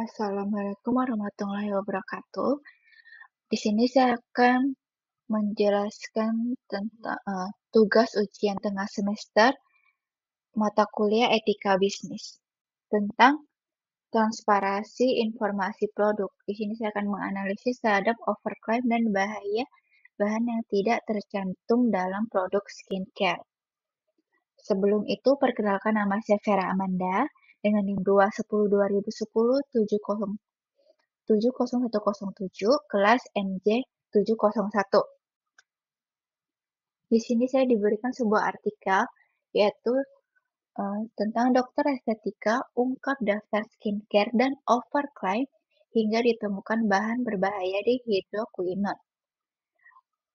Assalamualaikum warahmatullahi wabarakatuh. Di sini saya akan menjelaskan tentang tugas ujian tengah semester mata kuliah etika bisnis tentang transparansi informasi produk. Di sini saya akan menganalisis terhadap overclaim dan bahaya bahan yang tidak tercantum dalam produk skincare. Sebelum itu, perkenalkan nama saya Vera Amanda dengan NIM 210 2010 70107 kelas MJ 701. Di sini saya diberikan sebuah artikel yaitu tentang dokter estetika ungkap daftar skincare dan overclaim hingga ditemukan bahan berbahaya di hidroquinone.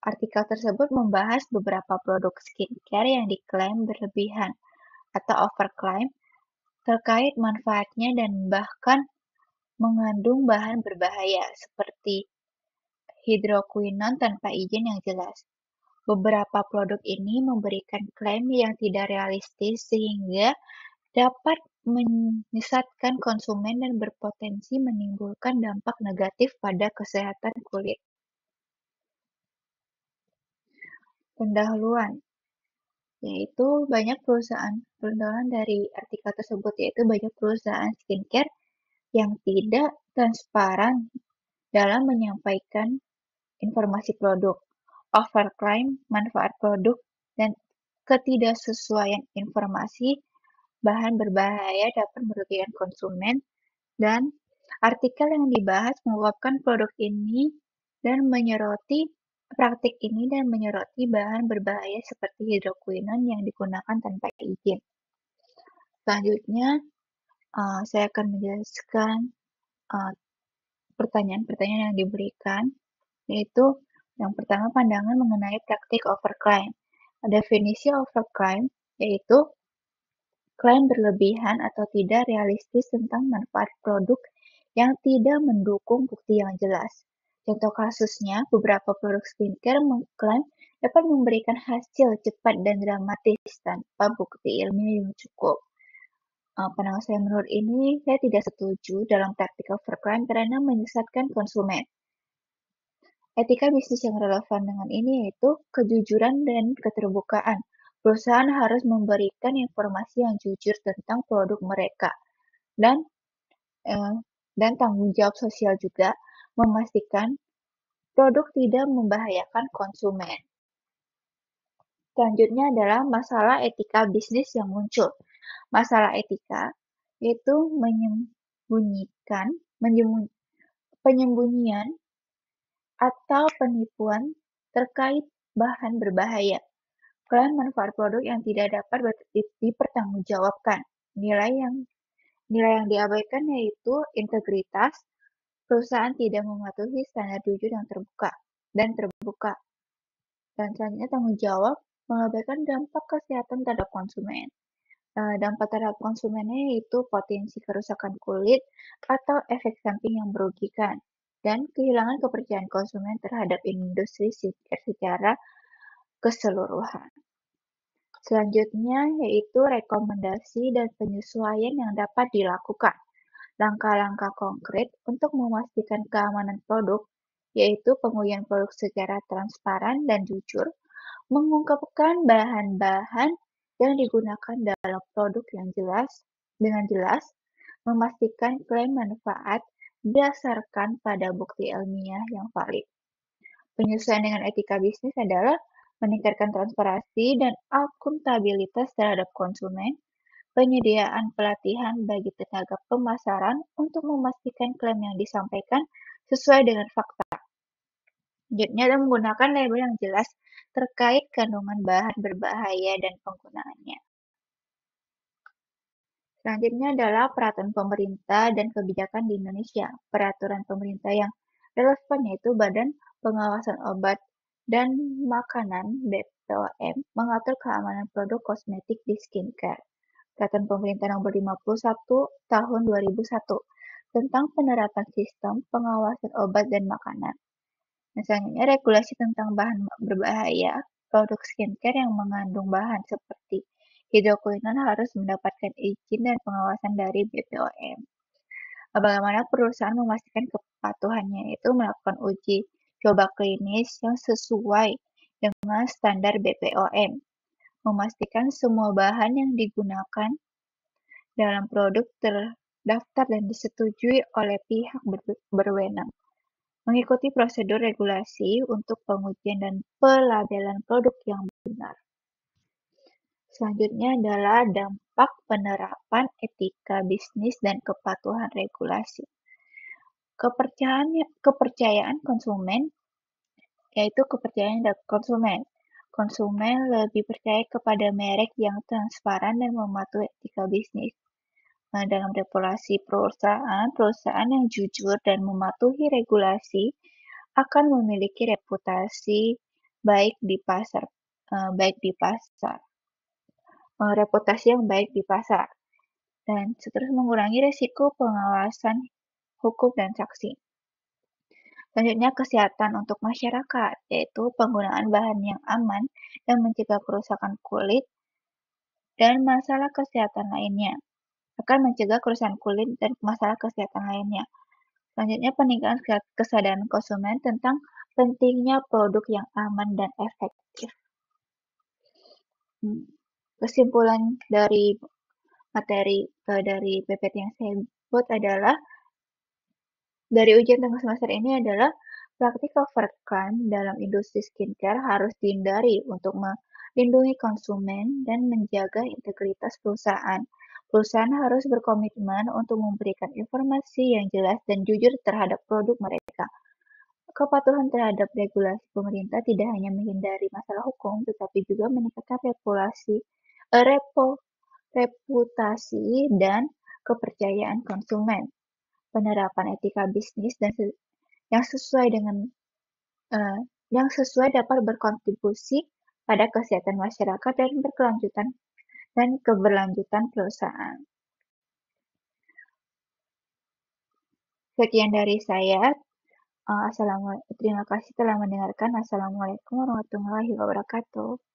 Artikel tersebut membahas beberapa produk skincare yang diklaim berlebihan atau overclaim terkait manfaatnya dan bahkan mengandung bahan berbahaya seperti hidroquinone tanpa izin yang jelas. Beberapa produk ini memberikan klaim yang tidak realistis sehingga dapat menyesatkan konsumen dan berpotensi menimbulkan dampak negatif pada kesehatan kulit. Pendahuluan, yaitu banyak perusahaan, pendahuluan dari artikel tersebut yaitu banyak perusahaan skincare yang tidak transparan dalam menyampaikan informasi produk, overclaim manfaat produk, dan ketidaksesuaian informasi bahan berbahaya dapat merugikan konsumen, dan artikel yang dibahas menguapkan produk ini dan menyoroti praktik ini dan menyoroti bahan berbahaya seperti hidroquinone yang digunakan tanpa izin. Selanjutnya, saya akan menjelaskan pertanyaan-pertanyaan yang diberikan, yaitu yang pertama pandangan mengenai praktik overclaim. Definisi overclaim yaitu klaim berlebihan atau tidak realistis tentang manfaat produk yang tidak mendukung bukti yang jelas. Contoh kasusnya, beberapa produk skincare mengklaim dapat memberikan hasil cepat dan dramatis tanpa bukti ilmiah yang cukup. Pandangan saya menurut ini, saya tidak setuju dalam praktik overclaim karena menyesatkan konsumen. Etika bisnis yang relevan dengan ini yaitu kejujuran dan keterbukaan. Perusahaan harus memberikan informasi yang jujur tentang produk mereka dan tanggung jawab sosial juga memastikan produk tidak membahayakan konsumen. Selanjutnya adalah masalah etika bisnis yang muncul. Masalah etika yaitu penyembunyian atau penipuan terkait bahan berbahaya. Klaim manfaat produk yang tidak dapat dipertanggungjawabkan. Nilai yang diabaikan yaitu integritas, perusahaan tidak mematuhi standar jujur yang terbuka. Dan selanjutnya tanggung jawab mengabaikan dampak kesehatan terhadap konsumen. Dampak terhadap konsumennya yaitu potensi kerusakan kulit atau efek samping yang merugikan dan kehilangan kepercayaan konsumen terhadap industri skincare secara keseluruhan. Selanjutnya yaitu rekomendasi dan penyesuaian yang dapat dilakukan. Langkah-langkah konkret untuk memastikan keamanan produk, yaitu pengujian produk secara transparan dan jujur, mengungkapkan bahan-bahan yang digunakan dalam produk yang dengan jelas, memastikan klaim manfaat berdasarkan pada bukti ilmiah yang valid. Penyesuaian dengan etika bisnis adalah meningkatkan transparansi dan akuntabilitas terhadap konsumen, penyediaan pelatihan bagi tenaga pemasaran untuk memastikan klaim yang disampaikan sesuai dengan fakta. Selanjutnya adalah menggunakan label yang jelas terkait kandungan bahan berbahaya dan penggunaannya. Selanjutnya adalah peraturan pemerintah dan kebijakan di Indonesia. Peraturan pemerintah yang relevan yaitu Badan Pengawasan Obat dan Makanan (BPOM) mengatur keamanan produk kosmetik di skincare. Peraturan Pemerintah Nomor 51 Tahun 2001 tentang penerapan sistem pengawasan obat dan makanan. Misalnya regulasi tentang bahan berbahaya, produk skincare yang mengandung bahan seperti hidroquinone harus mendapatkan izin dan pengawasan dari BPOM. Bagaimana perusahaan memastikan kepatuhannya itu melakukan uji coba klinis yang sesuai dengan standar BPOM, memastikan semua bahan yang digunakan dalam produk terdaftar dan disetujui oleh pihak berwenang, mengikuti prosedur regulasi untuk pengujian dan pelabelan produk yang benar. Selanjutnya adalah dampak penerapan etika bisnis dan kepatuhan regulasi. Kepercayaan konsumen, yaitu kepercayaan konsumen. Konsumen lebih percaya kepada merek yang transparan dan mematuhi etika bisnis. Dalam regulasi perusahaan, perusahaan yang jujur dan mematuhi regulasi akan memiliki reputasi baik di pasar, reputasi yang baik di pasar, dan seterusnya mengurangi risiko pengawasan hukum dan sanksi. Selanjutnya, kesehatan untuk masyarakat, yaitu penggunaan bahan yang aman dan mencegah kerusakan kulit dan masalah kesehatan lainnya. Akan mencegah kerusakan kulit dan masalah kesehatan lainnya. Selanjutnya, peningkatan kesadaran konsumen tentang pentingnya produk yang aman dan efektif. Kesimpulan dari materi dari PPT yang saya buat adalah, dari ujian tengah semester ini adalah praktik overclaim dalam industri skincare harus dihindari untuk melindungi konsumen dan menjaga integritas perusahaan. Perusahaan harus berkomitmen untuk memberikan informasi yang jelas dan jujur terhadap produk mereka. Kepatuhan terhadap regulasi pemerintah tidak hanya menghindari masalah hukum, tetapi juga meningkatkan reputasi dan kepercayaan konsumen. Penerapan etika bisnis yang sesuai dapat berkontribusi pada kesehatan masyarakat dan keberlanjutan perusahaan. Sekian dari saya. Terima kasih telah mendengarkan. Assalamualaikum warahmatullahi wabarakatuh.